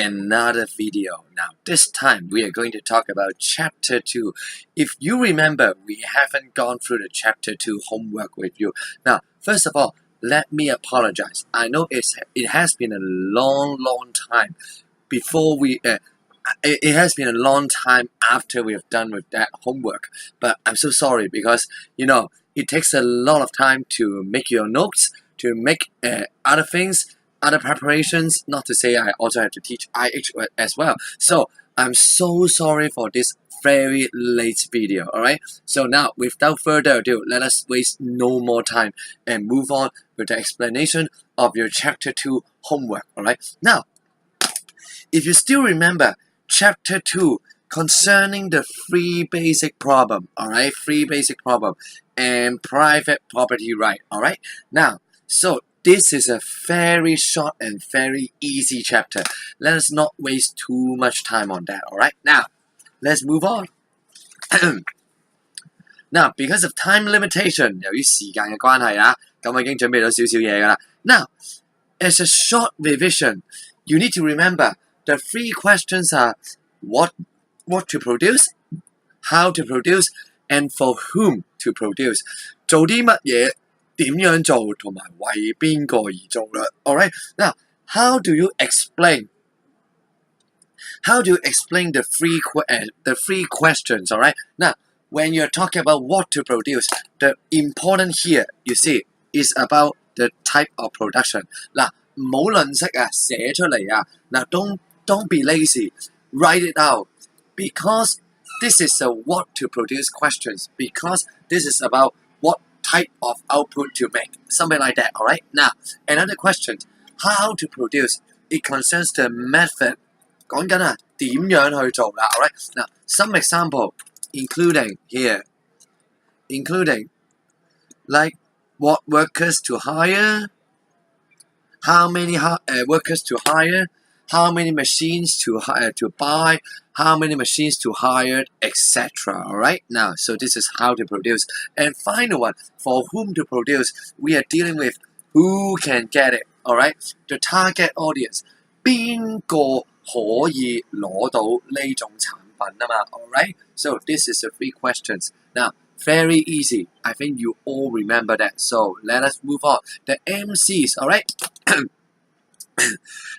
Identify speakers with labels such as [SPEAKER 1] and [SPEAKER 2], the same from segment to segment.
[SPEAKER 1] another video. Now this time we are going to talk about chapter 2. If you remember, we haven't gone through the chapter 2 homework with you. Now first of all, let me apologize. I know it has been a long time before it has been a long time after we have done with that homework, but I'm so sorry because it takes a lot of time to make your notes, to make other things, other preparations. Not to say I also have to teach IH as well. So I'm so sorry for this very late video. Alright, so now without further ado, let us waste no more time and move on with the explanation of your chapter 2 homework. Alright, now if you still remember chapter 2 concerning the three basic problem, alright, three basic problem and private property right, alright. Now, so this is a very short and very easy chapter. Let us not waste too much time on that, alright. Now, let's move on. Now, because of time limitation, 由於時間嘅關係啊，咁我已經準備咗少少嘢㗎啦。Now, as a short revision, you need to remember the three questions are what to produce, how to produce, and for whom to produce. 做啲乜嘢，點樣做，同埋為邊個而做啦。Alright, now how do you explain the three questions? Alright, now when you're talking about what to produce, the important here you see is about the type of production. 嗱，唔好吝嗇啊，寫出嚟啊。嗱，don't be lazy. Write it out, because this is a what to produce questions, because this is about what type of output to make, something like that. Alright, now another question, how to produce, it concerns the method. 講緊啊點樣去做啦。Alright, now some example including like what workers to hire, how many workers to hire, how many machines to buy, how many machines to hire, etc. Alright, now so this is how to produce. And final one, for whom to produce, we are dealing with who can get it. Alright, the target audience, 邊個可以攞到呢種產品啊嘛。Alright, so this is the three questions. Now very easy, I think you all remember that. So let us move on. The MCs, alright.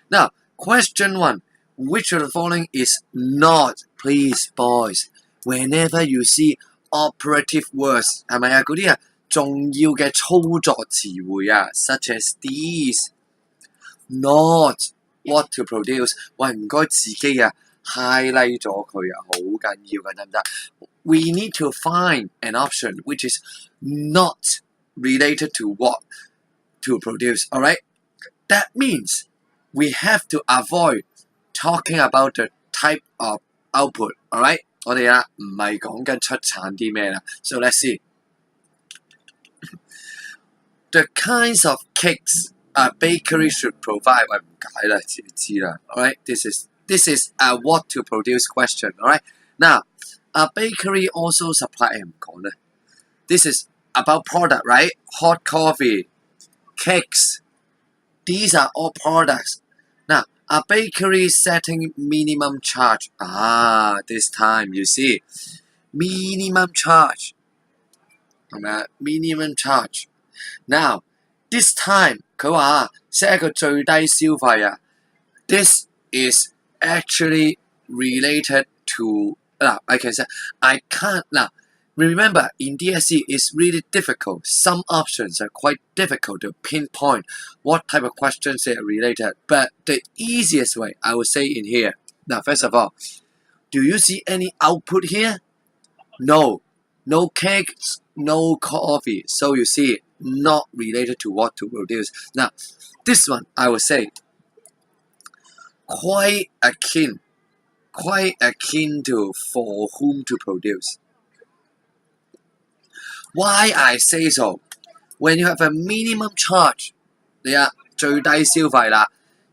[SPEAKER 1] Now question 1, which of the following is not, please boys, whenever you see operative words, 係咪啊？嗰啲啊重要嘅操作詞彙啊 such as these, not what to produce. 喂，唔該自己啊 highlight 咗佢啊，好緊要嘅，得唔得？ We need to find an option which is not related to what to produce. Alright, that means we have to avoid talking about the type of output. Alright, 我哋啊唔係講緊出產啲咩啦。So let's see. The kinds of cakes a bakery should provide. 喂，唔解啦，知啦。Alright, this is a what to produce question. Alright, now a bakery also supply 唔講啦。This is about product, right? Hot coffee, cakes. These are all products. Now, a bakery setting minimum charge. This time you see minimum charge. Minimum charge. Now, this time 佢話 set 一個最低消費啊。This is actually related to I can say I can't now. Remember, in DSE, it's really difficult. Some options are quite difficult to pinpoint what type of questions they are related. But the easiest way, I would say in here. Now, first of all, do you see any output here? No. No cakes, no coffee. So you see, not related to what to produce. Now, this one, I would say, quite akin to for whom to produce. Why I say so? When you have a minimum charge, 你啊最低消費啦，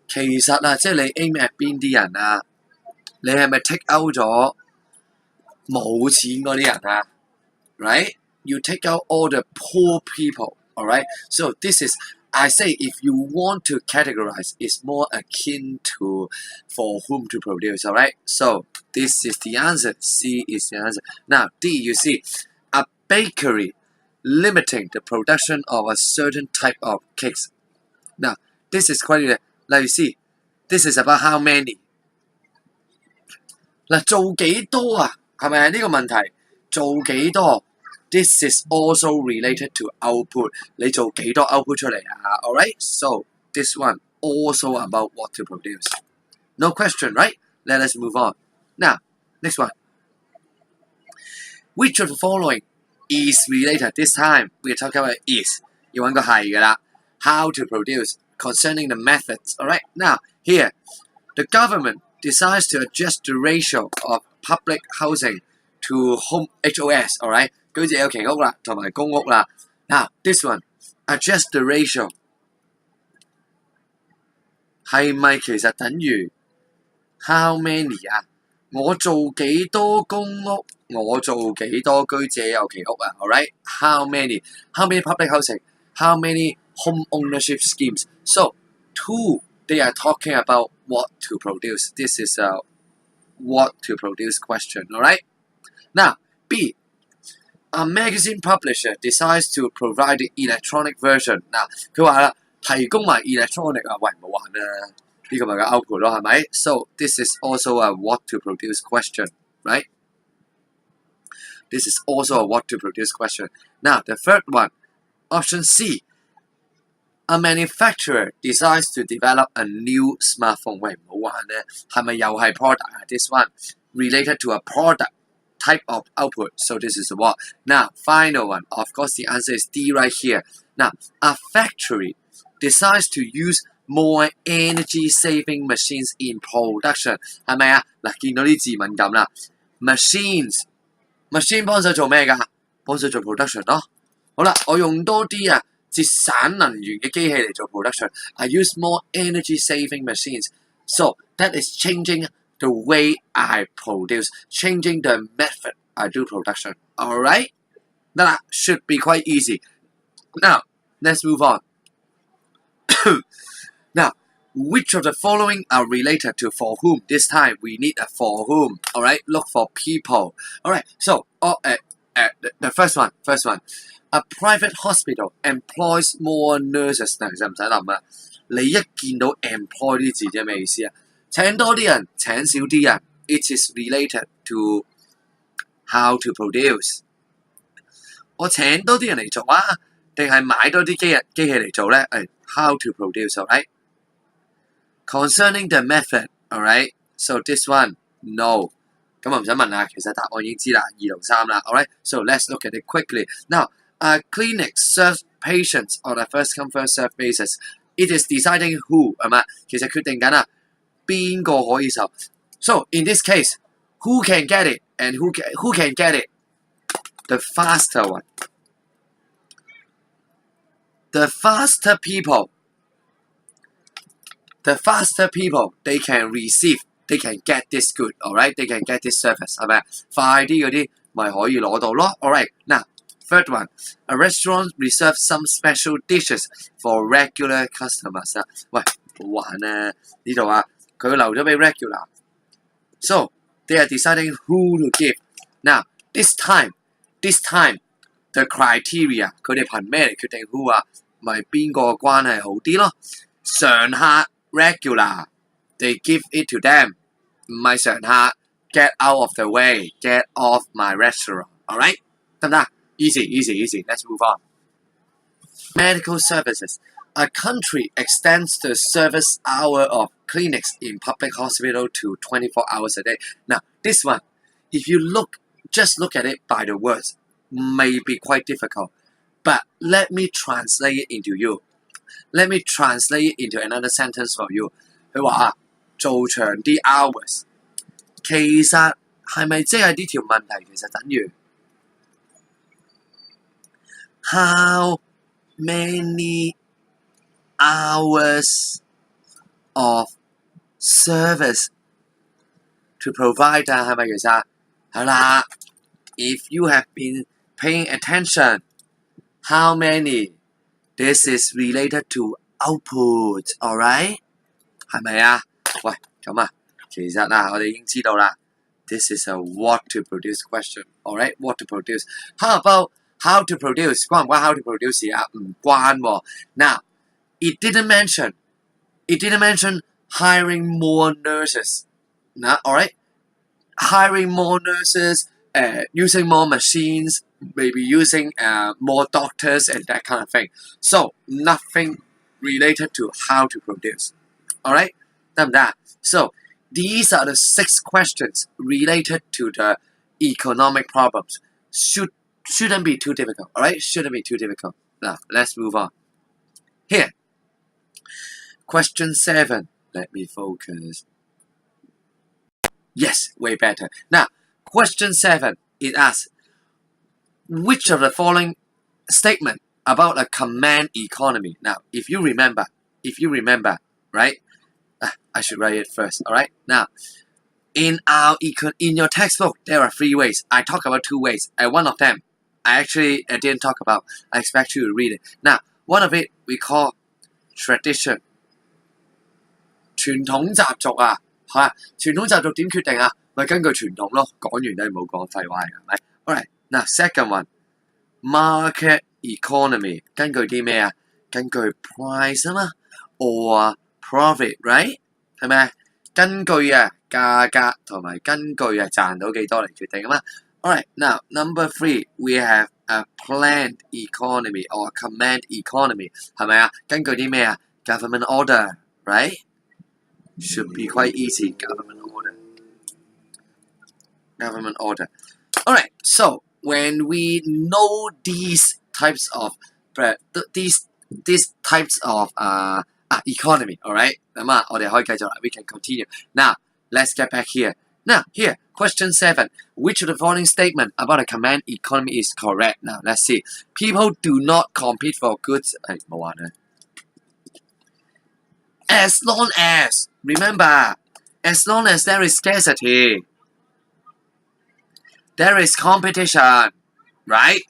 [SPEAKER 1] 其實啊即係你 aim at 邊啲人啊？你係咪 take out 咗冇錢嗰啲人啊 ？Right? You take out all the poor people. Alright? So this is I say if you want to categorize, it's more akin to for whom to produce, alright? So this is the answer. C is the answer. Now D, you see, a bakery limiting the production of a certain type of cakes. Now this is quite like you see, this is about how many. 嗱，做幾多啊？係咪呢個問題？做幾多？This is also related to output. 你做幾多 output 出嚟啊 ？Alright, so this one also about what to produce. No question, right? Let us move on. Now, next one. Which of the following is related? This time we are talking about is. 要揾個係㗎啦。How to produce concerning the methods. Alright, now here the government decides to adjust the ratio of public housing to home HOS, alright? 居者有其屋啦，同埋公屋啦。Now this one, adjust the ratio 係咪其實等於 how many 啊？我做幾多公屋，我做幾多居者有其屋啊 ？Alright? How many? How many public housing? How many home ownership schemes? So two, they are talking about what to produce. This is a what to produce question, alright? Now, B, a magazine publisher decides to provide the electronic version. 嗱，佢話啦，提供埋 electronic 啊，喂，唔好玩啊，呢個咪個 output 咯，係咪 ？So this is also a what to produce question, right? This is also a what to produce question. Now, the third one, option C. A manufacturer decides to develop a new smartphone. 喂，唔好玩咧，係咪又係 product 啊 ？This one related to a product type of output. So this is what. Now, final one. Of course, the answer is D right here. Now, a factory decides to use more energy-saving machines in production. 係咪啊？嗱，見到啲字敏感啦。Machine 幫手做咩㗎？幫手做 production 咯。好啦，我用多啲啊！節省能源嘅機器嚟做 production. I use more energy-saving machines. So that is changing the way I produce, changing the method I do production. Alright? That should be quite easy. Now, let's move on. Now, which of the following are related to for whom? This time we need a for whom. Alright? Look for people. Alright, so the first one. A private hospital employs more nurses. 嗱，其實唔使諗啊，你一見到 employ 啲字啫，咩意思啊？請多啲人，請少啲人。It is related to how to produce. 我請多啲人嚟做啊，定係買多啲機器嚟做咧？how to produce, alright? Concerning the method, alright? So this one, no. 咁我唔使問啦，其實答案已經知啦，2同3啦 ，alright? So let's look at it quickly. Now, a clinic serves patients on a first come first serve basis. It is deciding who 係咪？其實決定緊啊，邊個可以受。So in this case, who can get it and who can get it? The faster one. The faster people, they can receive, they can get this good, alright? They can get this service, 係咪？快啲嗰啲咪可以攞到咯 ，alright? Now, third one, a restaurant reserves some special dishes for regular customers 啊。喂，好玩啊！呢度啊，佢留咗俾 regular。So they are deciding who to give. Now, this time, the criteria 佢哋憑咩嚟決定 who 啊？咪邊個關係好啲咯？常客 regular, they give it to them， 唔係常客 get out of the way, get off my restaurant. Alright， 得唔得 ？Easy. Let's move on. Medical services. A country extends the service hour of clinics in public hospital to 24 hours a day. Now, this one, if you just look at it by the words, may be quite difficult. But let me translate it into you. Let me translate it into another sentence for you. 佢話啊，做長啲 hours， 其實係咪即係呢條問題其實等於 How many hours of service to provide 啊？係咪其實係啦 ？If you have been paying attention, how many This is related to output, alright? 係咪啊？喂，咁啊，其實啊，我哋已經知道啦。This is a what to produce question, alright? What to produce? How about how to produce? 關唔關 how to produce 啊？唔關喎。Now, it didn't mention hiring more nurses. Now, alright? Hiring more nurses, using more machines, maybe using more doctors and that kind of thing. So, nothing related to how to produce. Alright? 得唔得？ So, these are the 6 questions related to the economic problems. Shouldn't be too difficult. Alright? Shouldn't be too difficult. Now, let's move on. Here. Question 7. Let me focus. Yes, way better. Now, question 7, it asks, which of the following statement about a command economy? Now, if you remember, right? I should write it first, alright? Now, in your textbook, there are 3 ways. I talk about 2 ways, and one of them, I didn't talk about. I expect you to read it. Now, one of it, we call tradition. 傳統習俗啊，係傳統習俗點決定啊？咪根據傳統咯。講完都係冇講廢話嘅，係咪 ？Alright， now second one, market economy 根據啲咩啊？根據 price 啊嘛 ，or profit，right？ 係咪？根據啊價格同埋根據啊賺到幾多嚟決定啊嘛。Alright, now number 3, we have a planned economy or command economy， 係咪啊？根據啲咩啊 ？Government order，right？Should be quite easy. Government order. Alright, so when we know these types of economy, alright? 咁啊，我哋可以繼續啦。We can continue. Now, let's get back here. Now, here, question 7. Which of the following statement about a command economy is correct? Now, let's see. People do not compete for goods. 冇玩啦。As long as, remember, as long as there is scarcity, there is competition, right?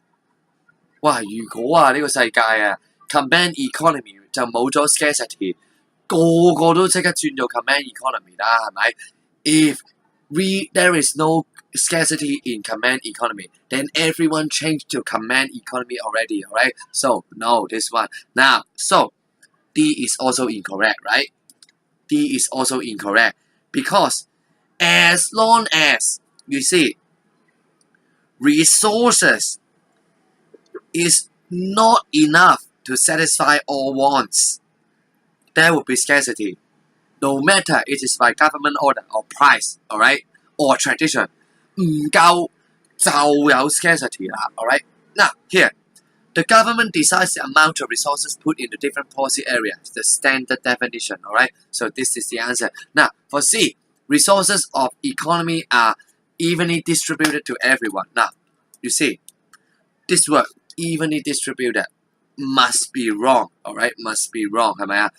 [SPEAKER 1] 哇！如果啊呢個世界啊 command economy 就冇咗 scarcity， 個個都即刻轉做 command economy 啦，係咪 ？If there is no scarcity in command economy, then everyone changed to command economy already, alright? So no, this one. Now, so D is also incorrect, right? D is also incorrect because as long as you see resources is not enough to satisfy all wants, there will be scarcity. No matter it is by government order or price, alright, or tradition, 唔夠就有 scarcity 啦 alright? Now, here, the government decides the amount of resources put into different policy areas, the standard definition, alright? So this is the answer. Now, for C, resources of economy are evenly distributed to everyone. Now, you see, this word, evenly distributed, must be wrong, alright? Must be wrong, 係咪啊？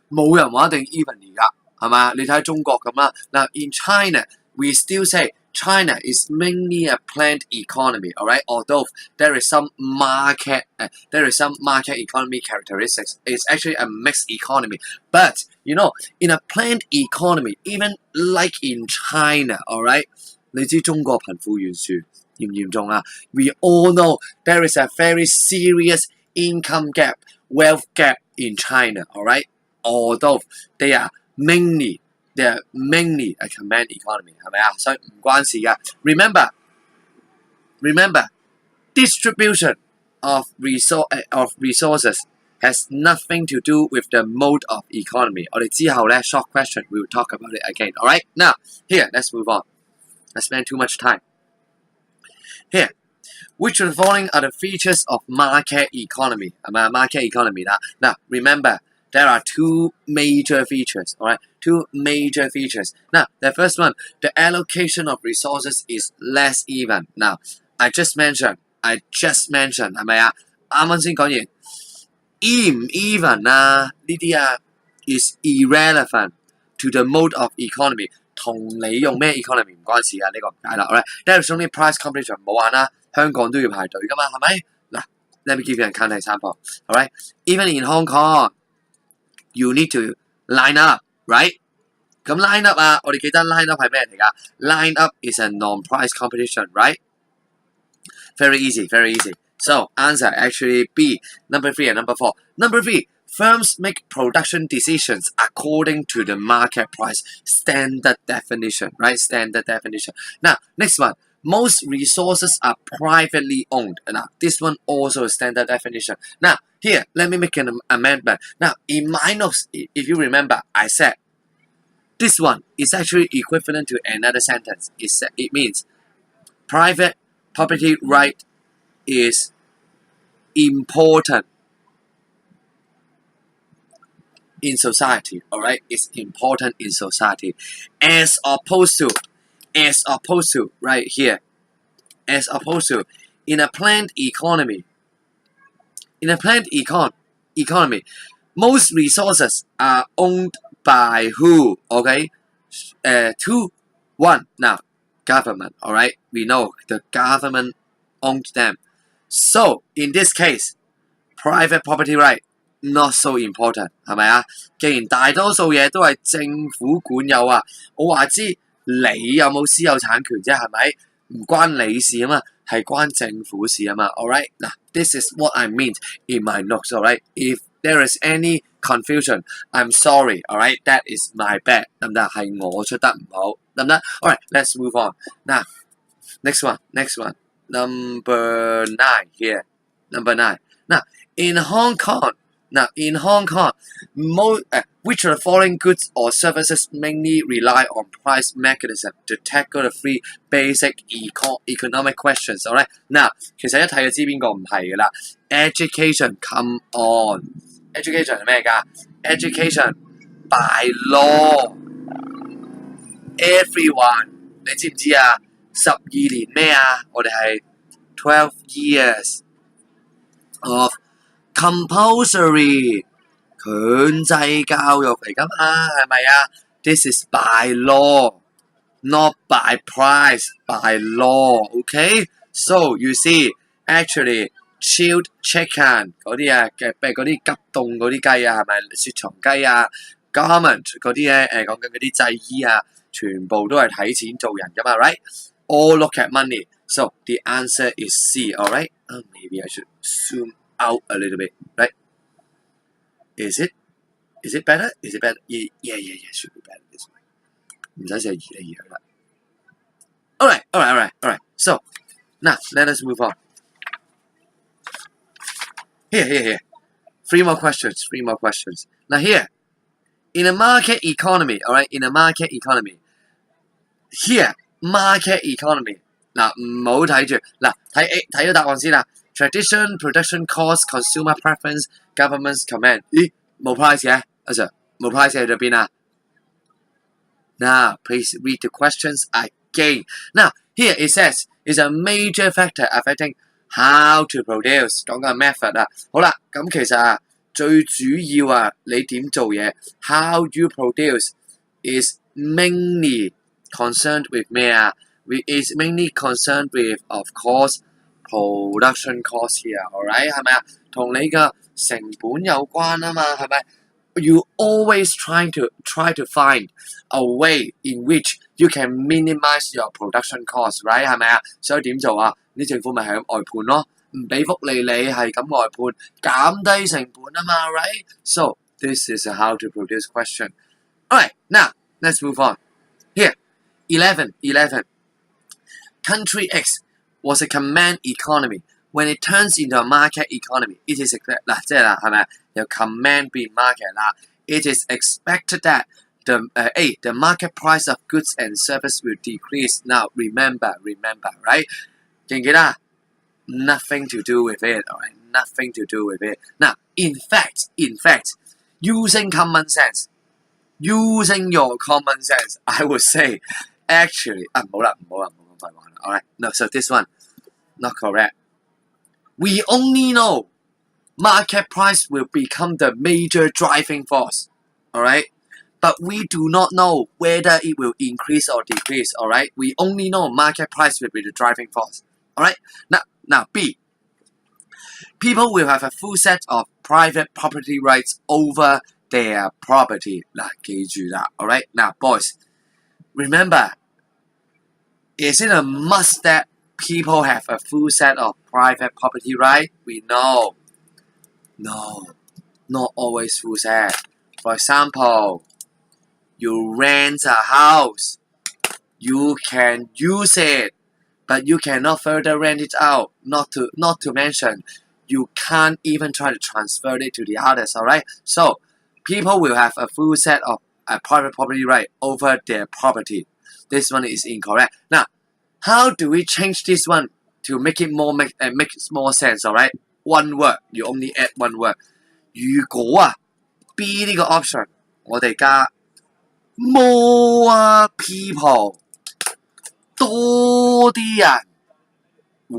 [SPEAKER 1] 冇人話一定 evenly 㗎，係咪啊？你睇中國咁啦。Now, in China, we still say China is mainly a planned economy, alright? Although there is some market economy characteristics. It's actually a mixed economy. But you know, in a planned economy, even like in China, alright? 你知中國貧富懸殊嚴唔嚴重啊？ We all know there is a very serious income gap, wealth gap in China, alright? Although they are mainly a command economy, 係咪啊？所以唔關事㗎。Remember, distribution of resources has nothing to do with the mode of economy. 我哋之後咧 short question we will talk about it again. Alright, now here let's move on. I spent too much time. Here, which of the following are the features of market economy? Market economy 啦。Now remember, there are 2 major features, alright? 2 major features. Now, the first one, the allocation of resources is less even. Now, I just mentioned, 係咪啊？啱啱先講完 ，e 唔 even 啊？呢啲啊 is irrelevant to the mode of economy， 同你用咩 economy 唔關事啊？呢個唔解啦 ，alright？ There is only price competition， 冇玩啦，香港都要排隊噶嘛，係咪？嗱 Let me give you a counter example. Alright, even in Hong Kong, you need to line up, right? 咁 line up 啊，我哋記得 line up 係咩嚟㗎 ？Line up is a non-price competition, right? Very easy, very easy. So answer actually B, number 3 and number 4. Number 3, firms make production decisions according to the market price. Standard definition, right? Standard definition. Now, next one. Most resources are privately owned. Now, this one also a standard definition. Now, here, let me make an amendment. Now, in my notes, if you remember, I said this one is actually equivalent to another sentence. It means private property right is important in society. Alright, it's important in society. As opposed to, right here, as opposed to, in a planned economy, most resources are owned by who? Okay, 2, 1. Now, government. Alright, we know the government owns them. So in this case, private property right not so important 係咪啊？既然大多數嘢都係政府管有啊，我話知你有冇私有產權啫，係咪？唔關你事啊嘛，係關政府事啊嘛。Alright， 嗱 ，this is what I meant in my notes. Alright, if there is any confusion, I'm sorry. Alright, that is my bad. 得唔得？係我出得唔好，得唔得 ？Alright, let's move on. Now, next one. Number 9 here. Number 9. Now, in Hong Kong, which of the following goods or services mainly rely on price mechanism to tackle the 3 basic economic questions? Alright, now 其實一睇就知邊個唔係㗎啦。Education, come on. Education 係咩㗎 ？Education by law. Everyone， 你知唔知啊？12年咩啊？我哋係12 years of compulsory 強制教育嚟㗎嘛，係咪啊 ？This is by law, not by price, by law. Okay, so you see, actually, chilled chicken 嗰啲啊嘅，譬如嗰啲急凍嗰啲雞啊，係咪雪藏雞啊 ？Garment 嗰啲咧，講緊嗰啲製衣啊，全部都係睇錢做人㗎嘛 ，right? All look at money. So the answer is C. Alright, maybe I should zoom out a little bit, right? Is it better? Is it better? Yeah, should be better this way. 唔使寫2啦。Alright. So now let us move on. Here. 3 more questions. Now here, in a market economy, alright, here, market economy. 嗱，唔好睇住，嗱睇咗答案先啦。Tradition, production cost, consumer preference, government's command。咦，冇 price 嘅，阿 Sir， 冇 price 喺咗邊啊 ？Now, please read the questions again. Now, here it says is a major factor affecting how to produce。講緊 method 啊。好啦，咁其實啊，最主要啊，你點做嘢 ？How you produce is mainly concerned with 咩啊？ is mainly concerned with, of course, production cost here, alright 係咪啊？同你嘅成本有關啊嘛，係咪 ？You always try to find a way in which you can minimize your production cost, right 係咪啊？所以點做啊？啲政府咪係咁外判咯，唔俾福利你係咁外判，減低成本啊嘛 ，right? So this is a how to produce question. Alright, now let's move on. Here, 11. Country X was a command economy. When it turns into a market economy, it is 嗱，即係啦，係咪啊？由 command 變 market 啦。It is expected that the market price of goods and service will decrease. Now remember, right? 記唔記得 ？Nothing to do with it, alright? Nothing to do with it. Now, in fact, using your common sense, I would say, actually, 唔好啦。Alright, no, so this one, not correct. We only know market price will become the major driving force, alright? But we do not know whether it will increase or decrease, alright? We only know market price will be the driving force, alright? Now B. People will have a full set of private property rights over their property. 嗱，記住啦 ，alright？ Now, boys, remember, is it a must that people have a full set of private property right? We know. No, not always full set. For example, you rent a house. You can use it, but you cannot further rent it out. Not to mention, you can't even try to transfer it to the others, alright? So, people will have a full set of private property right over their property. This one is incorrect. Now, how do we change this one to make it make more sense, alright? One word, you only add one word. 如果啊 B 呢個 option 我哋加 more people 多啲人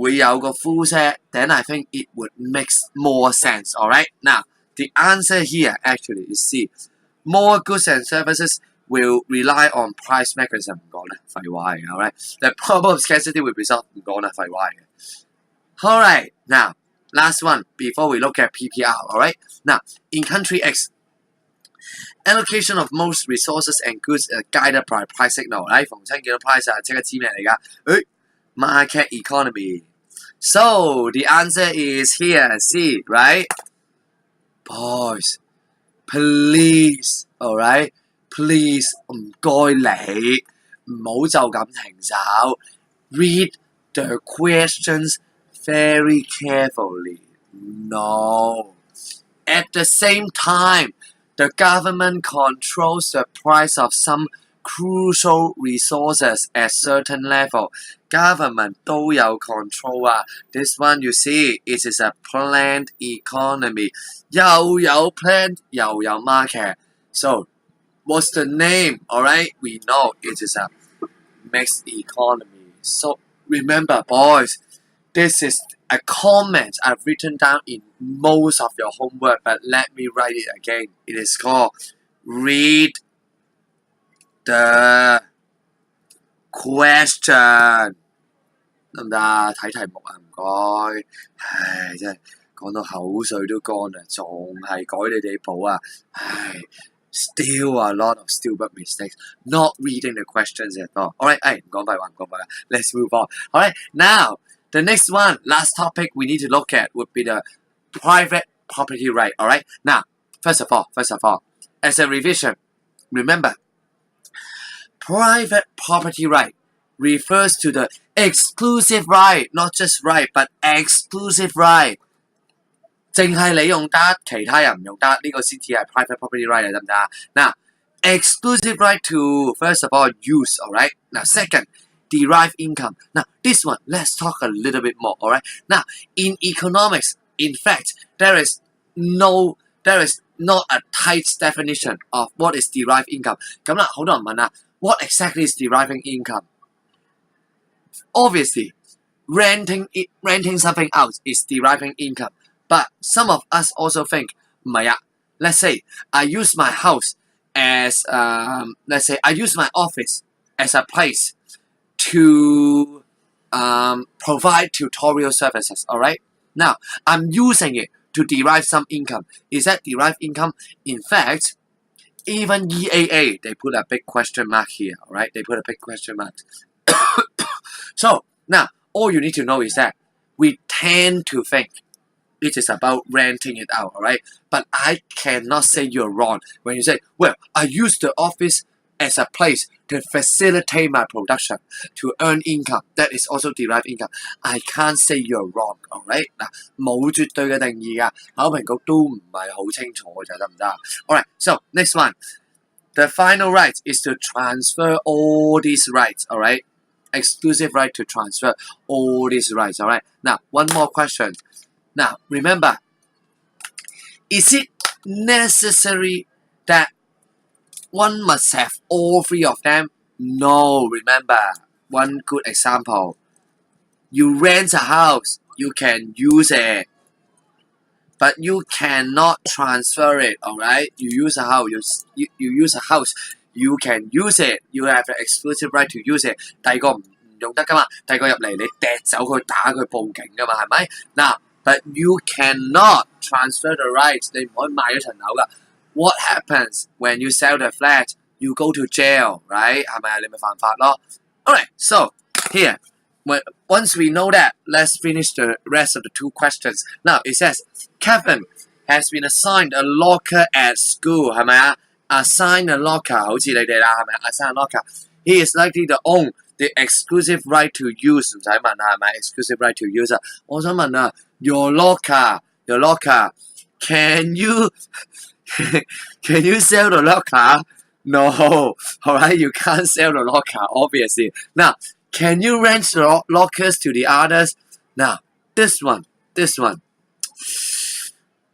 [SPEAKER 1] 會有個 full set, then I think it would make more sense, alright? Now, the answer here actually is C. More goods and services will rely on price mechanism. 唔講啦，廢話嚟嘅 alright? The problem of scarcity will result 唔講啦，廢話嚟嘅。Alright, now, last one before we look at PPR, alright? Now, in country X, allocation of most resources and goods are guided by price signal. 逢親見到 price 啊，即刻知咩嚟㗎？market economy. So, the answer is here, C, right? Boys, please, alright? Please, 唔該你，唔好就咁停手。Read the questions very carefully. No. At the same time, the government controls the price of some crucial resources at certain level. Government 都有 control 啊。This one you see, it is a planned economy. 又有 planned 又有 market. So, what's the name? Alright, we know it is a mixed economy. So, remember boys, this is a comment I've written down in most of your homework, but let me write it again. It is called read the question. 得唔得？睇題目啊，唔該。唉，真係講到口水都乾啦，仲係改你哋簿啊！唉 ，still a lot of stupid mistakes. Not reading the questions at all. Alright, 唉，唔講廢話，唔講廢話。Let's move on. Alright, now the next one, last topic we need to look at would be the private property right. Alright, now first of all, as a revision, remember, private property right refers to the exclusive right, not just right, but exclusive right. 淨係你用得，其他人唔用得，呢個先至係 private property right 啊，得唔得啊？ Now, exclusive right to, first of all, use, alright? Now, second, derive income. Now, this one, let's talk a little bit more, alright? Now, in economics, in fact, there is not a tight definition of what is derived income. 咁啦，好多人問啊 what exactly is deriving income? Obviously, renting something out is deriving income. But some of us also think, 唔係啊 let's say I use my house as, let's say I use my office as a place to provide tutorial services, alright? Now, I'm using it to derive some income. Is that derived income? In fact, even EAA, they put a big question mark here, alright? They put a big question mark. So, now, all you need to know is that we tend to think it is about renting it out, alright? But I cannot say you're wrong when you say, well, I use the office as a place to facilitate my production, to earn income. That is also derived income. I can't say you're wrong, alright? 嗱，冇絕對嘅定義㗎，考評局都唔係好清楚㗎，得唔得？ Alright, so next one. The final right is to transfer all these rights, alright? Exclusive right to transfer all these rights, alright? Now, one more question. Now, remember, is it necessary that one must have all three of them? No, remember, one good example. You rent a house, you can use it, but you cannot transfer it, alright? You use a house, you use a house, you can use it, you have the exclusive right to use it. 第二個唔用得㗎嘛，第二個入嚟你掟走佢打佢報警㗎嘛，係咪？嗱。but you cannot transfer the rights. 你唔可以賣咗層樓㗎。What happens when you sell the flat? You go to jail, right? 係咪啊？你咪犯法咯。Alright, so here, once we know that, let's finish the rest of the two questions. Now it says, Kevin has been assigned a locker at school. 係咪啊？Assign a locker 好似你哋啦，係咪啊 ？Assign a locker. He is likely to own the exclusive right to use. 唔使問啦，係咪 exclusive right to use 啊？我想問啊 your locker, can you can you sell the locker? No, alright, you can't sell the locker, obviously. Now, can you rent the lockers to the others? Now, this one.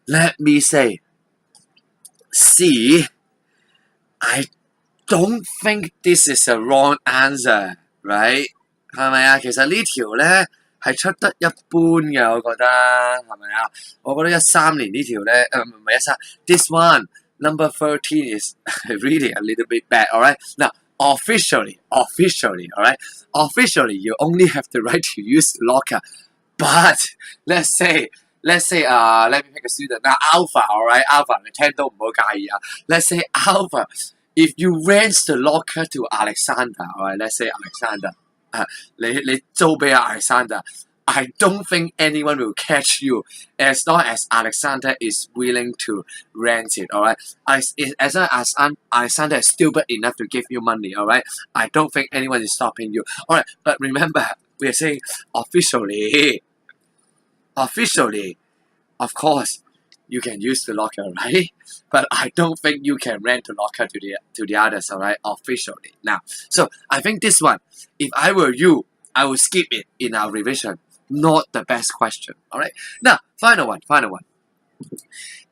[SPEAKER 1] Let me say, C. I don't think this is a wrong answer, right? 係咪啊？其實呢條咧係出得一般嘅，我覺得係咪啊？我覺得13年呢條咧，唔係13 ，this one number 13 is really a little bit bad. Alright, now officially, alright, officially you only have the right to use locker, but let's say, let me pick a student now. Alpha, alright, Alpha 你聽到唔好介意啊。Let's say Alpha, if you rent the locker to Alexander, alright, let's say Alexander. 你租俾阿 Alexander, I don't think anyone will catch you as long as Alexander is willing to rent it, alright? As long as Alexander is stupid enough to give you money, alright? I don't think anyone is stopping you. Alright, but remember, we are saying officially, of course, you can use the locker, right? But I don't think you can rent the locker to the others, alright? Officially. Now, so I think this one, if I were you, I would skip it in our revision. Not the best question, alright? Now, final one.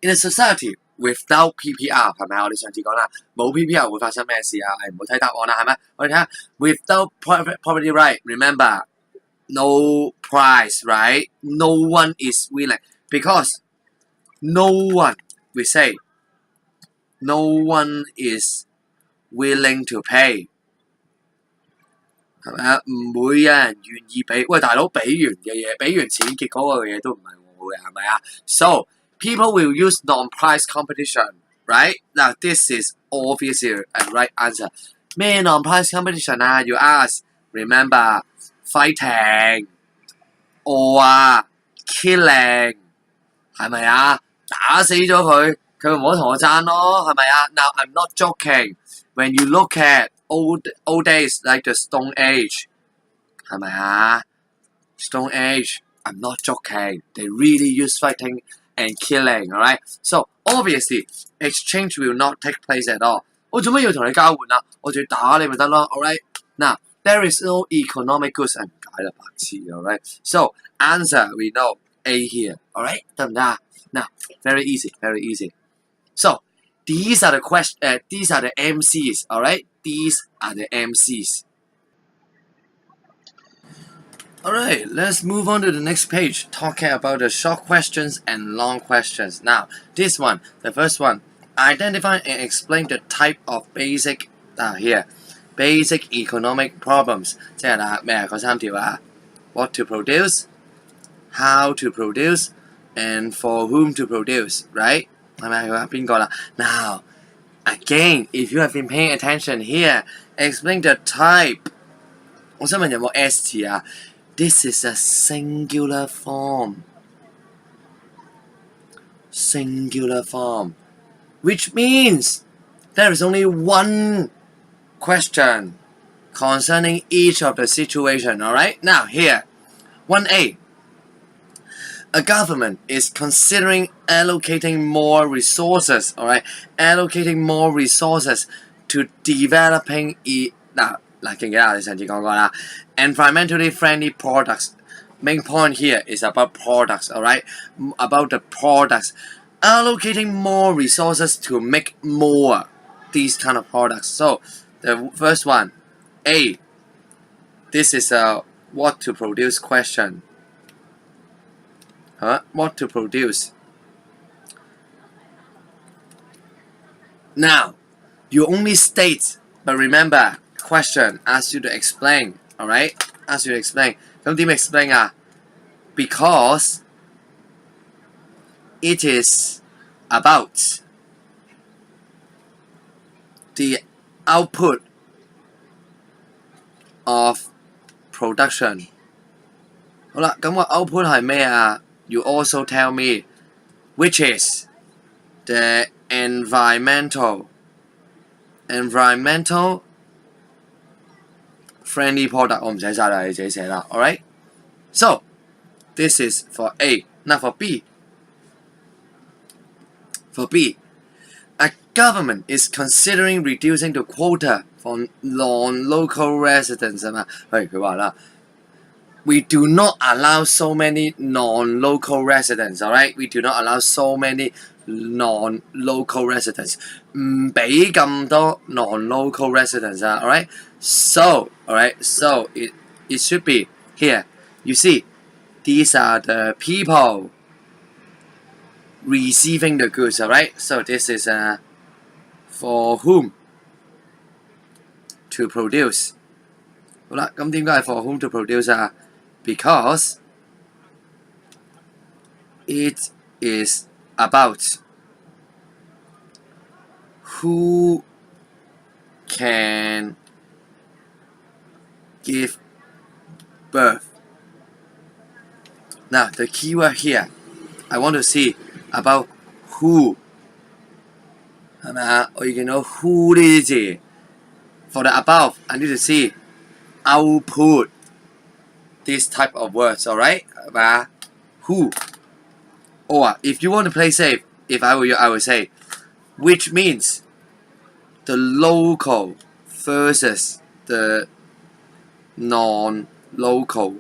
[SPEAKER 1] In a society without PPR, 係咪啊？我哋上次講啦，冇 PPR 會發生咩事啊？唔好睇答案啦，係咪？我哋睇下 without property right, remember, no price, right? No one is willing because no one, we say, no one is willing to pay. 係咪啊？唔會有人願意俾。喂，大佬俾完嘅嘢，俾完錢，結果個嘢都唔係我嘅，係咪啊 ？So people will use non-price competition, right? Now this is obviously a right answer. 咩 non-price competition 啊 ？You ask. Remember, fighting or killing 係咪啊？打死咗佢，佢唔好同我爭咯，係咪啊 ？Now I'm not joking. When you look at old days like the Stone Age, 係咪啊 ？Stone Age, I'm not joking. They really use fighting and killing, alright? So obviously, exchange will not take place at all. 我做乜要同你交換啊？我仲要打你咪得咯 ，alright? Now there is no economic goods. 唔解啦，白痴 ，alright? So answer we know A here, alright? 得唔得啊？ Now very easy. So these are the these are the MCs, alright? These are the MCs. Alright, let's move on to the next page, talking about the short questions and long questions. Now, this one, the first one, identify and explain the type of basic basic economic problems. 即係啦，咩啊？嗰三條啊 ，what to produce, how to produce, and for whom to produce, right? 係咪啊？邊個啦 ？Now, again, if you have been paying attention here, explain the type. 我想問有冇 S 字啊？ This is a singular form. Which means there is only one question concerning each of the situation, alright? Now here, 1A. A government is considering allocating more resources, alright? Allocating more resources to developing environmentally friendly products. Main point here is about products, alright? About the products. Allocating more resources to make more these kind of products. So the first one, A. This is a what to produce question. What to produce? Now, you only state, but remember, question asks you to explain, alright? Ask you to explain. 咁點 explain 啊 ？Because It is about the output of production. 好啦，咁個 output 係咩啊？ You also tell me which is the environmental friendly product. 我唔寫晒啦，你自己寫啦。Alright? So this is for A. Now for B. For B, a government is considering reducing the quota for non-local residents 係嘛？譬如佢話啦。We do not allow so many non-local residents, alright? We do not allow so many non-local residents. 唔俾咁多 non-local residents, alright? So, alright, so it should be here. You see, these are the people receiving the goods, alright? So this is for whom to produce. 好啦，咁點解係 for whom to produce 啊？Because it is about who can give birth. Now the keyword here, I want to see about who. 係咪啊？我要見到 who 呢啲字。For the above, I need to see output. This type of words, alright? Who? Or if you want to play safe, if I were you, I would say, which means the local versus the non-local.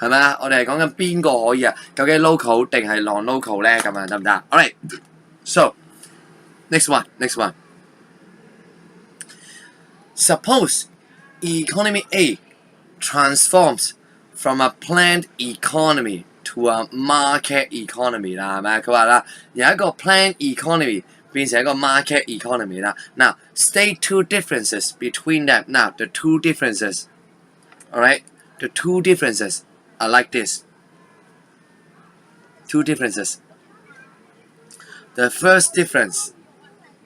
[SPEAKER 1] 係咪啊？我哋係講緊邊個可以啊？究竟 local 定係 non-local 咧？咁樣得唔得 ？Alright. So next one. Suppose economy A transforms from a planned economy to a market economy 啦，係咪？佢話啦，由一個 planned economy 變成一個 market economy 啦。Now, state two differences between them. Now, the two differences, alright, the two differences are like this. Two differences. The first difference,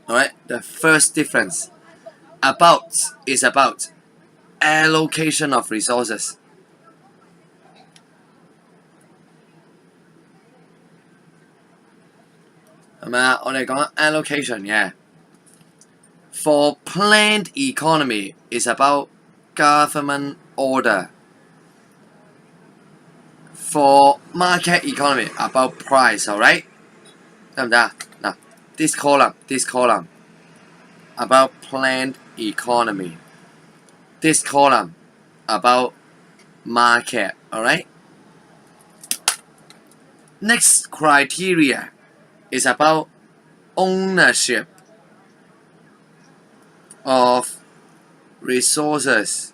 [SPEAKER 1] alright, the first difference is about allocation of resources. 係咪啊？我哋講 allocation 嘅。For planned economy is about government order. For market economy about price, alright? 得唔得啊？嗱 this column about planned economy. This column about market, alright? Next criteria is about ownership of resources.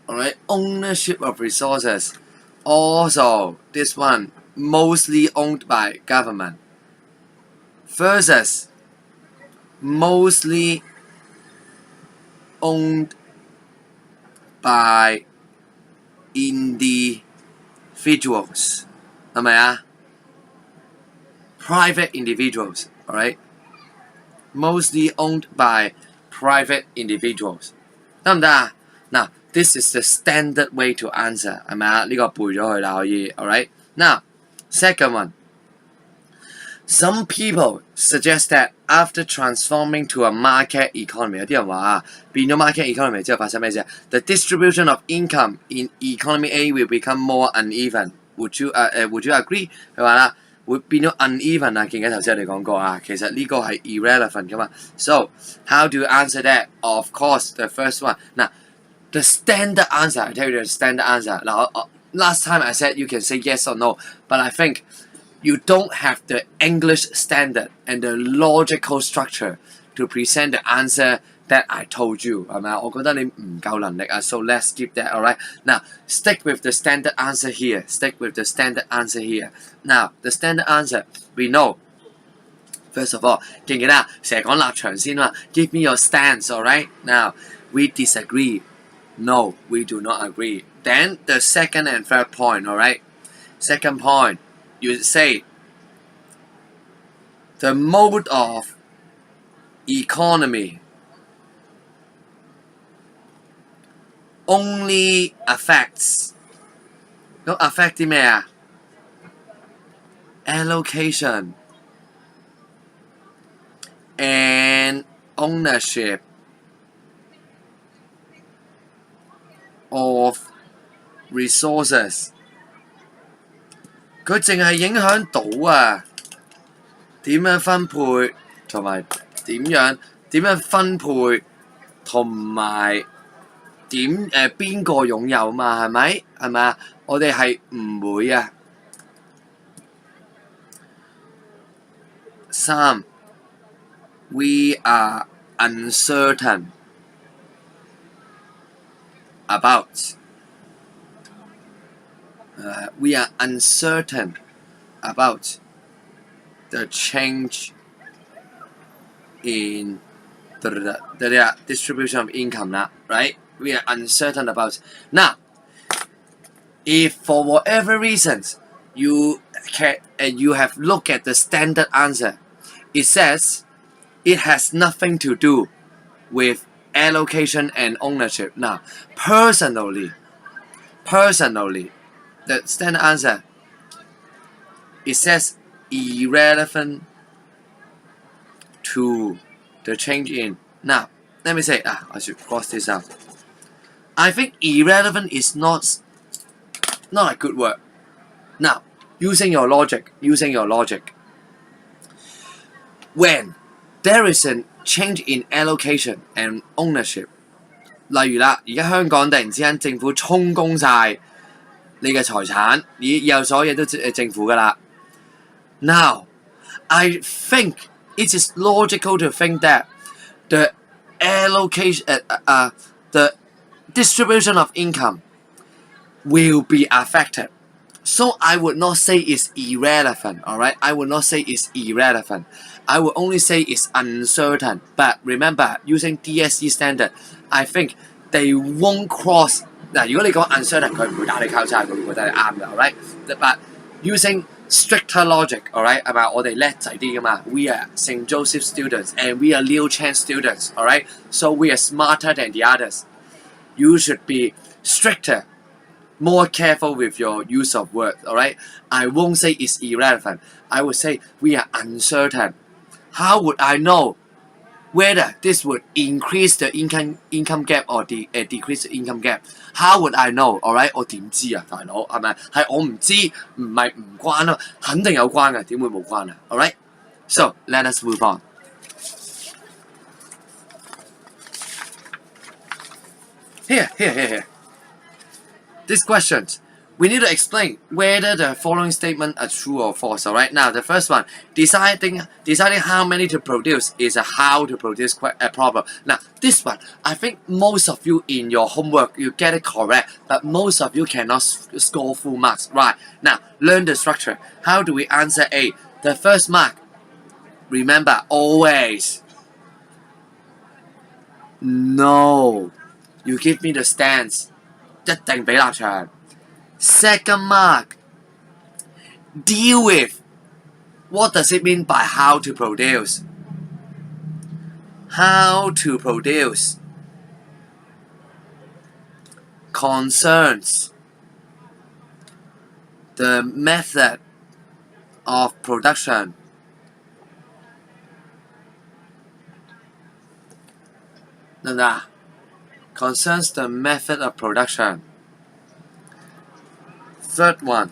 [SPEAKER 1] Alright, ownership of resources. Also, this one mostly owned by government versus mostly owned by individuals. 係咪啊？ Private individuals, alright? Mostly owned by private individuals. 得唔得啊？嗱 this is the standard way to answer, 係咪啊？呢個背咗佢啦，可以 alright? Now, second one. Some people suggest that after transforming to a market economy, 有啲人話啊，變咗 market economy 之後發生咩事？ The distribution of income in economy A will become more uneven. Would you agree? 佢話啦，會變咗 uneven 啊！記唔記得頭先我哋講過啊？其實呢個係 irrelevant 噶嘛。So how do you answer that? Of course, the first one. 嗱 the standard answer, I tell you the standard answer. Now, last time I said you can say yes or no, but I think you don't have the English standard and the logical structure to present the answer that I told you, 係咪啊？我覺得你唔夠能力啊 so let's skip that, alright? Now, stick with the standard answer here. Stick with the standard answer here. Now, the standard answer, we know. First of all, 記唔記得啊？成日講立場先嘛 Give me your stance, alright? Now, we disagree. No, we do not agree. Then, the second and third point, alright? Second point, you say the mode of economy only affects 咁 affect 啲咩啊 allocation and ownership of resources 佢淨係影響到啊點樣分配同埋點樣分配同埋邊個擁有嘛係咪係咪啊？我哋係唔會啊。3. We are uncertain about we are uncertain about the change in the distribution of income now, right? We are uncertain about. Now, if for whatever reasons you have looked at the standard answer, it says it has nothing to do with allocation and ownership. Now, personally, the standard answer, it says irrelevant to the change in. Now, let me say, I should cross this out. I think irrelevant is not a good word. Now, using your logic, when there is a change in allocation and ownership, 例如啦，而家香港突然之間政府充公晒你嘅財產，以後所有嘢都政府㗎啦。Now, I think it is logical to think that the allocation, the distribution of income will be affected. So I would not say it's irrelevant, alright? I would not say it's irrelevant. I would only say it's uncertain. But remember, using DSE standard, I think they won't cross. 嗱，如果你講 uncertain， 佢唔會打你交叉，佢會覺得你啱嘅 ，alright? But using stricter logic, alright? 係咪？我哋叻仔啲㗎嘛 ？We are St. Joseph students and we are Liu Chan students, alright? So we are smarter than the others. You should be stricter, more careful with your use of words, alright? I won't say it's irrelevant. I would say we are uncertain. How would I know whether this would increase the income gap or decrease the income gap? How would I know? Alright? 我點知啊，大佬係咪？係我唔知，唔係唔關咯，肯定有關嘅，點會冇關啊 ？Alright? So let us move on. Here. These questions, we need to explain whether the following statements are true or false. Alright, now the first one, deciding how many to produce is a how to produce a problem. Now this one, I think most of you in your homework you get it correct, but most of you cannot score full marks. Right, now learn the structure. How do we answer A? The first mark, remember always no. You give me the stance. 一定俾立場。Second mark, deal with. What does it mean by how to produce? How to produce concerns the method of production. Concerns the method of production. Third one,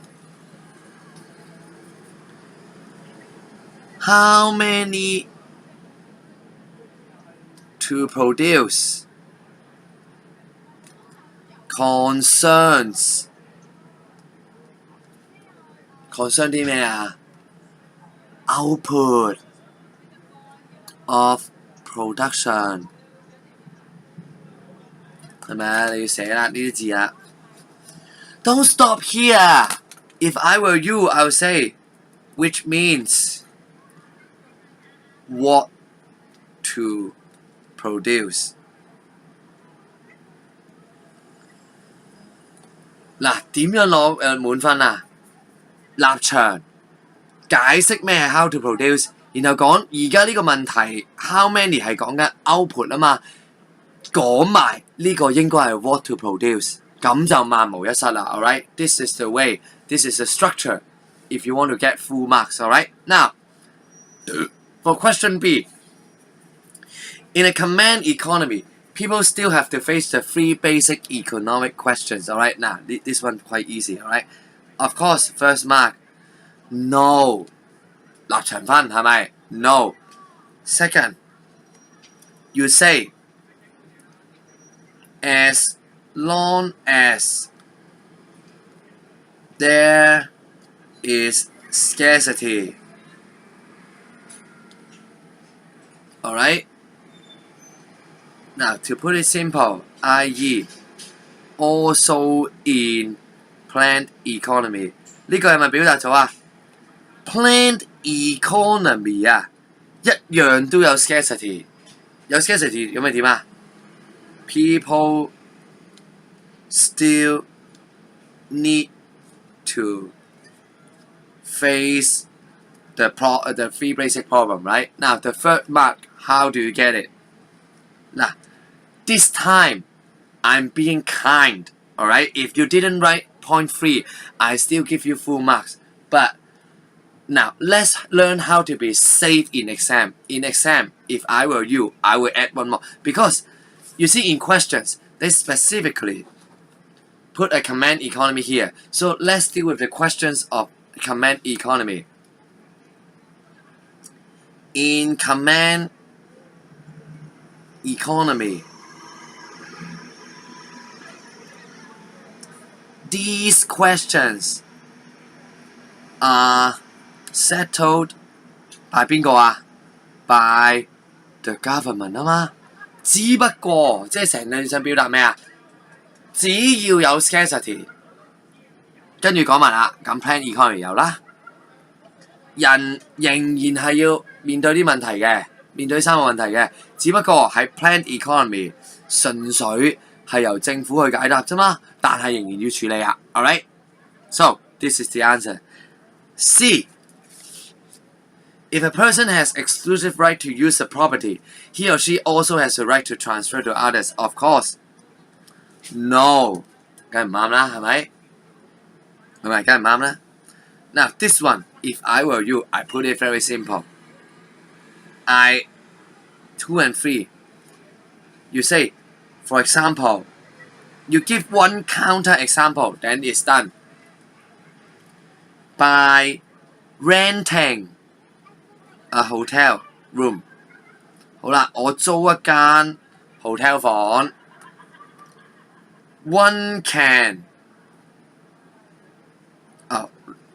[SPEAKER 1] how many to produce concerns 啲咩啊 output of production 係咪啊？你要寫啦呢啲字啊。Don't stop here. If I were you, I would say, which means what to produce. 嗱，點樣攞滿分啊立場解釋咩係 how to produce， 然後講而家呢個問題 how many 係講緊 output 啊嘛，講埋呢個應該係 what to produce， 咁就萬無一失啦。Alright, this is the way, this is the structure if you want to get full marks. Alright, now for question B, in a command economy, people still have to face the three basic economic questions. Alright, now this one quite easy. Alright, of course, first mark, no. 立場分係咪 ？No. Second, you say as long as there is scarcity. Alright? Now, to put it simple, i.e. also in planned economy. 呢個係咪表達咗啊 ？Planned economy 啊，一樣都有 scarcity。有 scarcity 咁咪點啊 ？People still need to face the three basic problem, right? Now the third mark, how do you get it? Now, this time I'm being kind, alright? If you didn't write point 3, I still give you full marks. But now let's learn how to be safe in exam. In exam, if I were you, I will add one more. Because you see in questions, they specifically put a command economy here. So let's deal with the questions of command economy. In command economy, these questions are settled by 邊個啊 ？By the government 啊嘛。只不過即係成段想表達咩啊？只要有 scarcity， 跟住講埋啦，咁 plan economy 有啦。人仍然係要面對啲問題嘅，面對三個問題嘅，只不過喺 plan economy 純粹係由政府去解答啫嘛，但係仍然要處理啊。Alright, so this is the answer. C. If a person has exclusive right to use the property, he or she also has the right to transfer to others. Of course. No. 梗係唔啱啦，係咪？係咪？梗係唔啱啦。Now this one, if I were you, I put it very simple. 2 and 3. You say, for example, you give one counter example, then it's done. By renting a hotel room. 好啦，我租一間 hotel 房。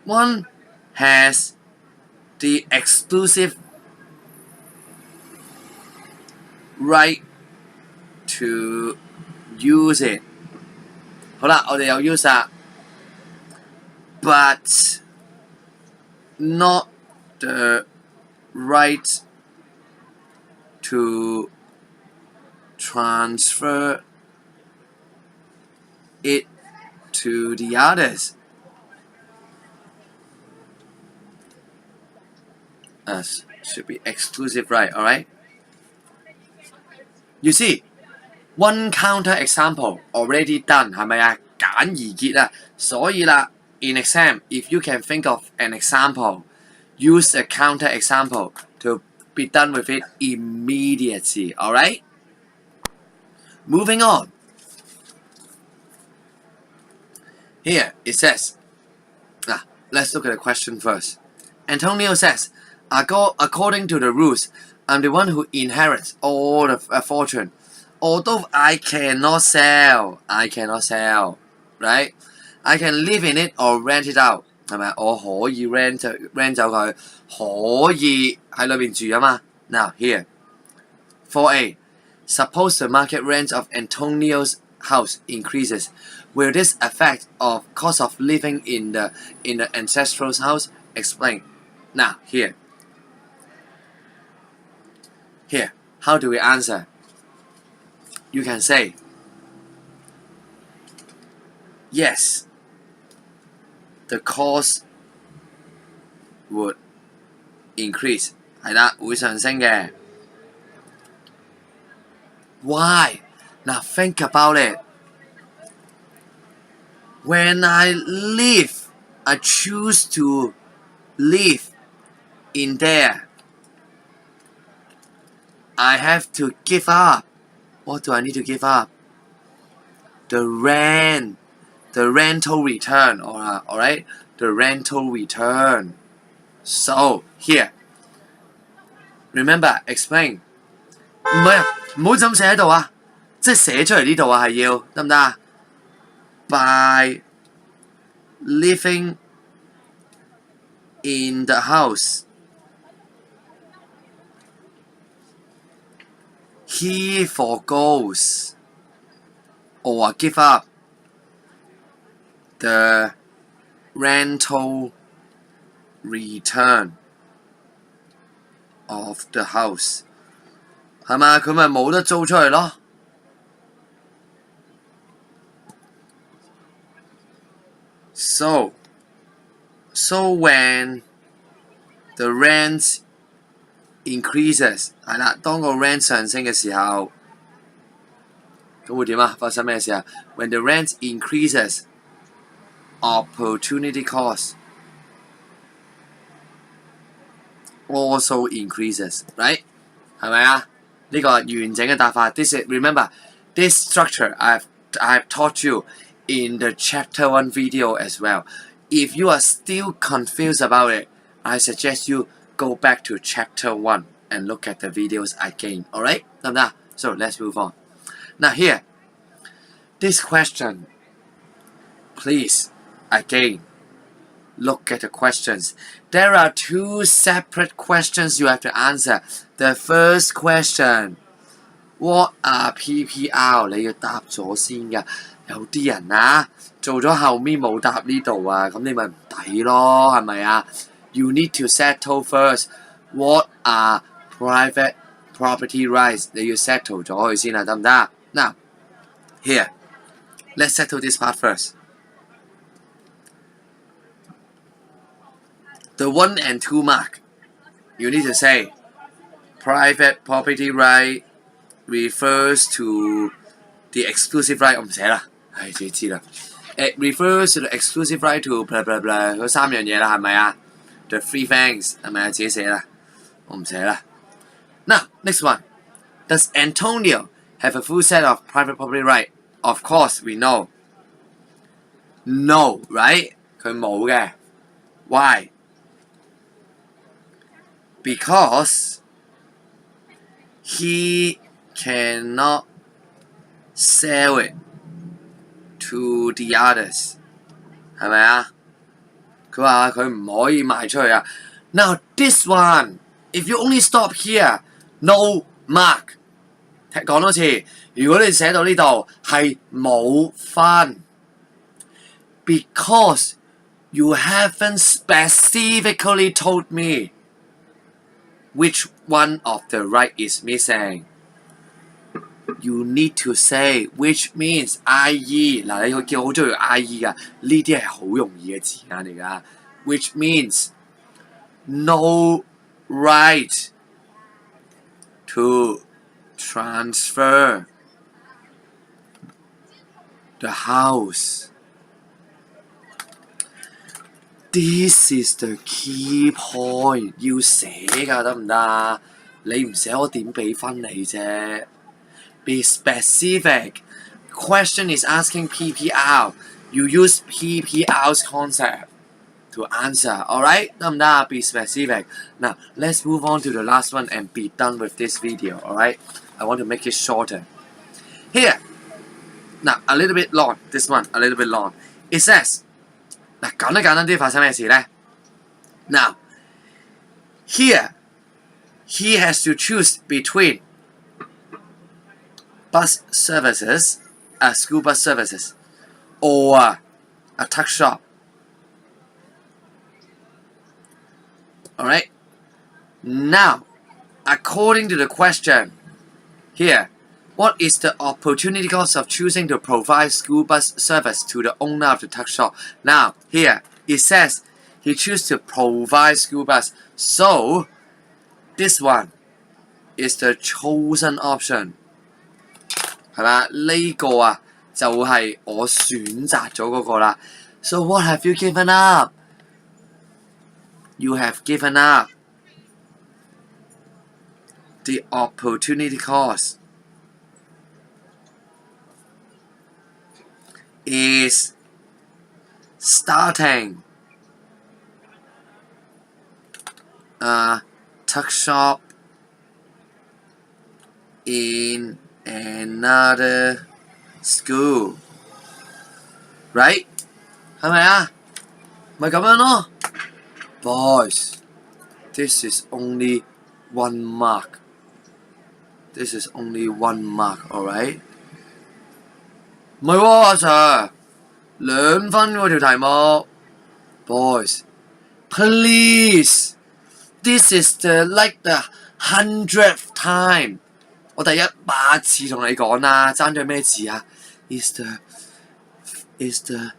[SPEAKER 1] One has the exclusive right to use it. 好啦，我哋有 use 啦 ，but not the right to transfer it to the others. Should be exclusive right, alright? You see, one counter example already done, 係咪啊？簡而結啊，所以啦 ，in exam, if you can think of an example, use a counter example to be done with it immediately, alright? Moving on. Here it says, let's look at the question first. Antonio says, according to the rules, I'm the one who inherits all the fortune. Although I cannot sell, right? I can live in it or rent it out. 係咪？我可以 rent 走佢，可以喺裏邊住啊嘛。Now here, 4A. Suppose the market rent of Antonio's house increases. Will this affect of cost of living in the ancestral house? Explain. Now here, how do we answer? You can say, yes, the cost would increase 係啦，會上升嘅。Why? Now think about it. When I live, I choose to live in there. I have to give up. What do I need to give up? The rent, the rental return, alright? The rental return. So here, remember, explain. 唔係啊，唔好就咁寫喺度啊，即係寫出嚟呢度啊，係要得唔得啊 ？By living in the house, he forgoes or give up the rental return of the house. 係嘛？佢咪冇得租出去咯。So when the rent increases 係啦，當個 rent 上升嘅時候，咁會點啊？發生咩事啊 ？When the rent increases, opportunity cost also increases, right？ 係咪啊？呢個係完整嘅答法。This is remember this structure I've taught you in the chapter 1 video as well. If you are still confused about it, I suggest you go back to chapter 1 and look at the videos again. Alright? So let's move on. Now here, this question, please, again, look at the questions. There are 2 separate questions you have to answer. The first question, what are PPR? 你要答咗先㗎。有啲人啊，做咗後面冇答呢度啊，咁你咪唔抵咯，係咪啊 ？You need to settle first. What are private property rights? 你要 settle 咗佢先啊，得唔得 ？Now, here, let's settle this part first. The 1 and 2 mark, you need to say private property right refers to the exclusive right. 我唔寫啦，係自己知啦。It refers to the exclusive right to blah blah blah 嗰3樣嘢啦，係咪啊 ？The 3 things 係咪啊？自己寫啦，我唔寫啦。Now next one, does Antonio have a full set of private property right? Of course we know. No, right? 佢冇嘅。Why? Because he cannot sell it to the others. 係咪啊？佢話佢唔可以賣出去啊。Now this one, if you only stop here, no mark. 講多次，如果你寫到呢度係冇分 ，because you haven't specifically told me which one of the right is missing. You need to say which means IE 嗱，你見我好中意 IE 噶，呢啲係好容易嘅字眼嚟噶。Which means no right to transfer the house. This is the key point. 要寫㗎得唔得？你唔寫我點俾分你啫 ？Be specific. Question is asking PPR. You use PPR's concept to answer. Alright? 得唔得？ Be specific. Now let's move on to the last one and be done with this video. Alright? I want to make it shorter. Here. Now a little bit long. This one a little bit long. It says. 嗱，講得簡單啲，發生咩事呢 ？Now, here, he has to choose between bus services, school bus services, or a tuck shop. Alright? Now, according to the question, here, what is the opportunity cost of choosing to provide school bus service to the owner of the tuck shop? Now, here, it says he choose to provide school bus. So this one is the chosen option. 係嘛？呢個啊就係我選擇咗嗰個啦。So what have you given up? You have given up the opportunity cost is starting a tuck shop in another school, right? 係咪啊？咪咁樣咯 ，Boys. This is only 1 mark. This is only 1 mark, alright? 唔係喎，阿 Sir， 2分喎條題目。Boys, please. This is the the 100th time. 我第100次同你講啦，爭咗咩字啊 ？Is the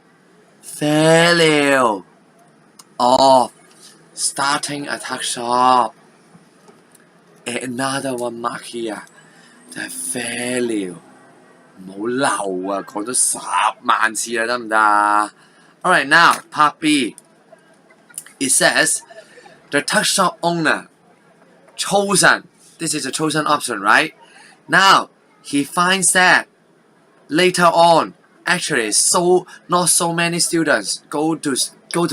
[SPEAKER 1] value of starting a tuck shop. Another 1 mark here. The value. 唔好漏啊，講咗10萬次啦，得唔得？Alright, now part B. It says the tuck shop owner chosen. This is a chosen option, right? Now he finds that later on, actually, not so many students go to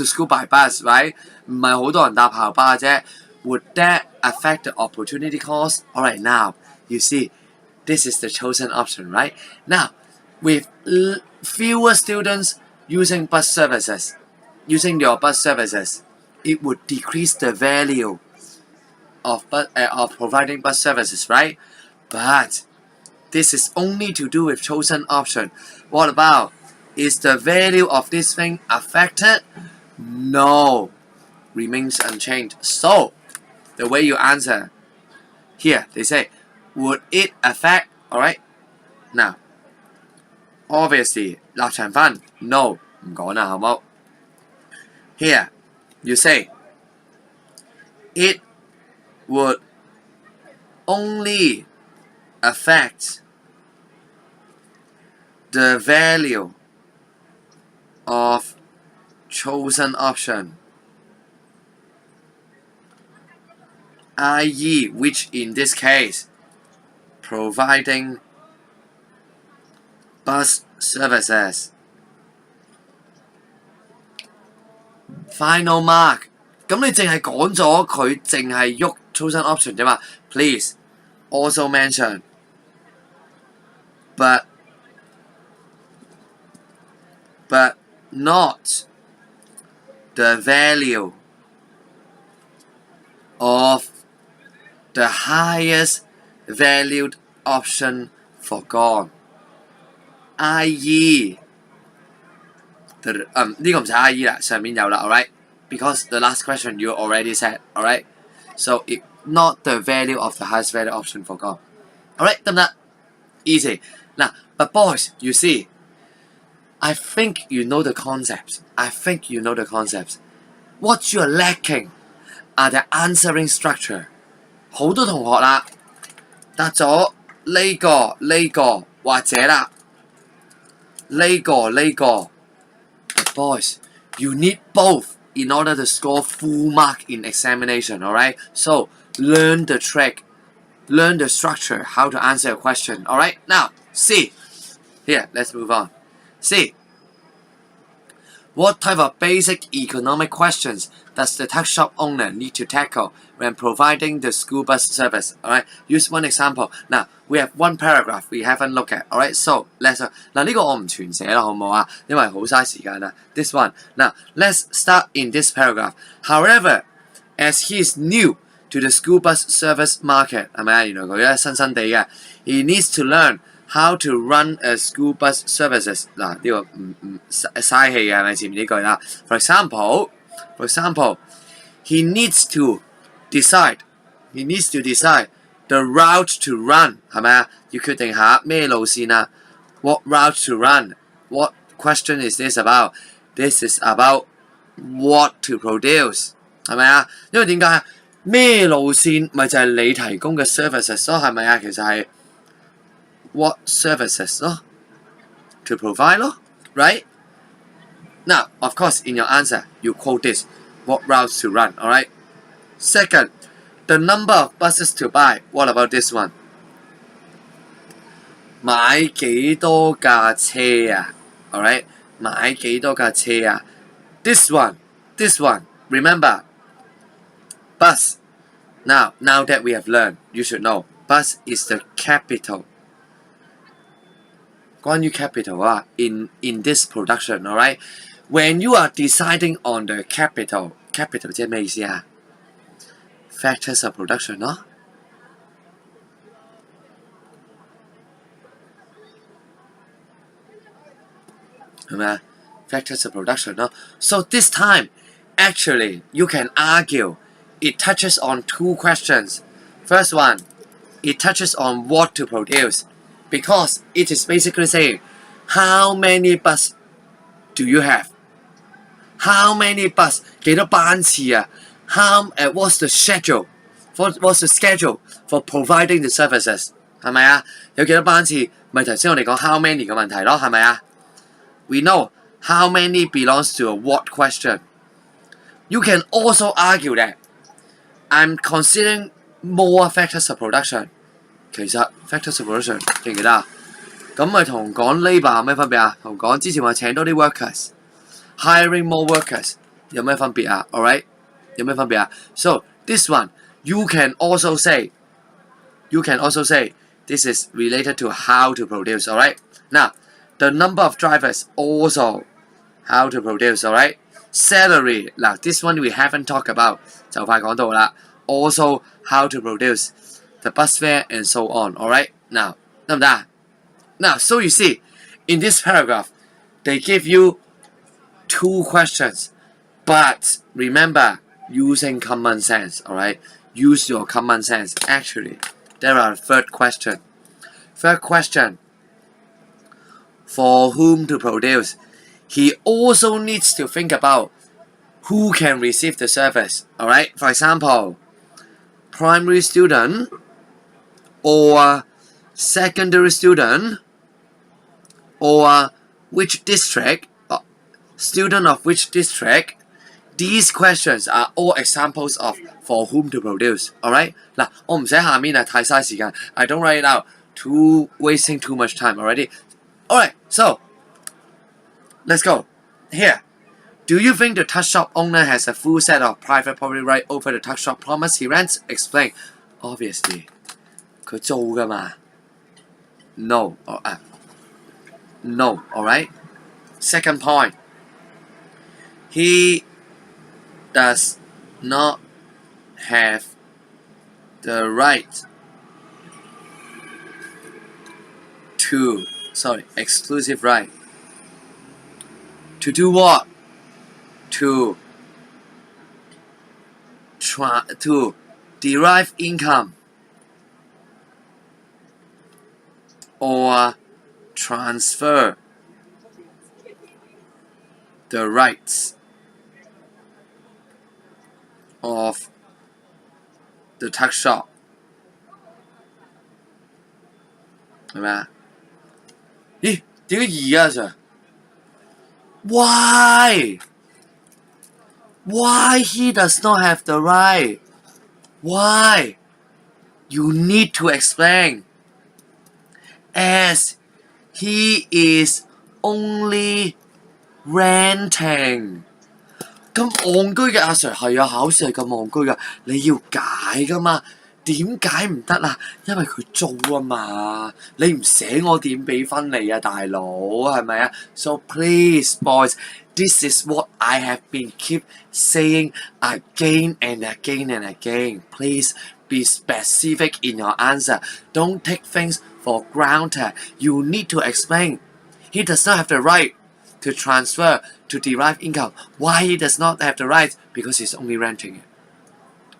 [SPEAKER 1] school by bus, right? 唔係好多人搭校巴啫。Would that affect the opportunity cost? Alright, now you see, this is the chosen option, right? Now, with fewer students using your bus services, it would decrease the value of providing bus services, right? But this is only to do with chosen option. What about, is the value of this thing affected? No, remains unchanged. So, the way you answer, here they say, would it affect? Alright, now, obviously, 立場分 no 唔講啦，好冇 ？Here, you say, it would only affect the value of chosen option, i.e., which in this case, providing bus services. Final mark. 咁你淨係講咗佢淨係喐 chosen option 啫嘛 ？Please also mention, but not the value of the highest valued option forgone, i.e. 呢個唔使 i.e. 啦，上面有啦 ，alright? Because the last question you already said, alright? So it not the value of the highest value option forgone. Alright, 得唔得 ？Easy. Now, but boys, you see, I think you know the concepts. What you are lacking are the answering structure. 好多同學啦，答咗呢個或者啦，呢個。But boys, you need both in order to score full mark in examination, alright? So, learn the trick. Learn the structure, how to answer a question, alright? Now, C. Here, let's move on. C. What type of basic economic questions does the tuck shop owner need to tackle when providing the school bus service? Alright, use one example. Now, we have one paragraph we haven't looked at. Alright, so let's 嗱呢個我唔全寫啦，好唔好啊？因為好嘥時間啦。This one. Now, let's start in this paragraph. However, as he is new to the school bus service market, 係咪啊？原來佢咧新地嘅 ，he needs to learn how to run a school bus services 嗱呢個唔嘥氣嘅係咪前面呢句啦 ？For example, he needs to decide the route to run 係咪啊？要決定下咩路線啊 ？What route to run? What question is this about? This is about what to produce 係咪啊？因為點解啊？咩路線咪就係你提供嘅 services 咯，係咪啊？其實係 what services 咯 to provide 咯 ，right？ Now, of course, in your answer, you quote this: what routes to run, alright? Second, the number of buses to buy. What about this one? 買幾多架車啊 ？Alright， 買幾多架車啊 ？This one, remember, bus. Now that we have learned, you should know, bus is the capital. 關於 capital 啊 in this production, alright? When you are deciding on the capital 即係咩意思啊 ？Factors of production 咯。係咪啊 ？Factors of production 咯。So this time, actually, you can argue it touches on two questions. First one, it touches on what to produce, because it is basically saying how many bus do you have? How many bus 幾多班次啊 what's the schedule? What's the schedule for providing the services? 係咪啊？有幾多班次？咪頭先我哋講 how many 嘅問題咯，係咪啊？ We know how many belongs to a what question. You can also argue that I'm considering more factors of production. 其實 factors of production 記唔記得啊？咁咪同講 labour 有咩分別啊？同講之前話請多啲 workers。Hiring more workers 有咩分別啊 ？Alright， 有咩分別啊 ？So this one you can also say this is related to how to produce. Alright， now the number of drivers also how to produce. Alright， salary 嗱 this one we haven't talked about 就快講到啦。Also how to produce the bus fare and so on. Alright， now 得唔得啊？ Now so you see in this paragraph they give you two questions, but remember using common sense, alright? Use your common sense. Actually, there are a third question. Third question, for whom to produce? He also needs to think about who can receive the service, alright? For example, primary student or secondary student or which district, student of which district. These questions are all examples of for whom to produce. Alright? 嗱，我唔寫下面啊，太嘥時間。I don't write it out. Wasting too much time already. Alright, so let's go. Here. Do you think the tuck shop owner has a full set of private property right over the tuck shop promise he rents? Explain. Obviously. 佢租㗎嘛。No. No. Alright? Second point. He does not have the right to, exclusive right. To do what? To derive income or transfer the rights of the tuck shop. 係咪啊？咦？點解2啊，Sir？ Why? Why he does not have the right? Why? You need to explain. As he is only renting. 咁戇居嘅阿 Sir 係啊，考試係咁戇居㗎，你要解㗎嘛？點解唔得啊？因為佢租啊嘛，你唔寫我點俾分你啊，大佬係咪啊 ？So please, boys, this is what I have been keep saying again and again and again. Please be specific in your answer. Don't take things for granted. You need to explain. He does not have the right to transfer, to derive income. Why he does not have the right? Because he's only renting it.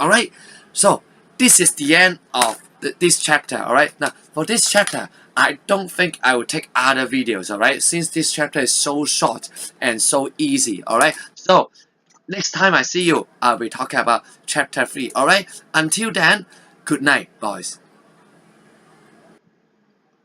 [SPEAKER 1] Alright? So, this is the end of this chapter. Alright? Now, for this chapter, I don't think I will take other videos. Alright? Since this chapter is so short and so easy. Alright? So, Next time I see you, I will talk about chapter 3. Alright? Until then, good night, boys.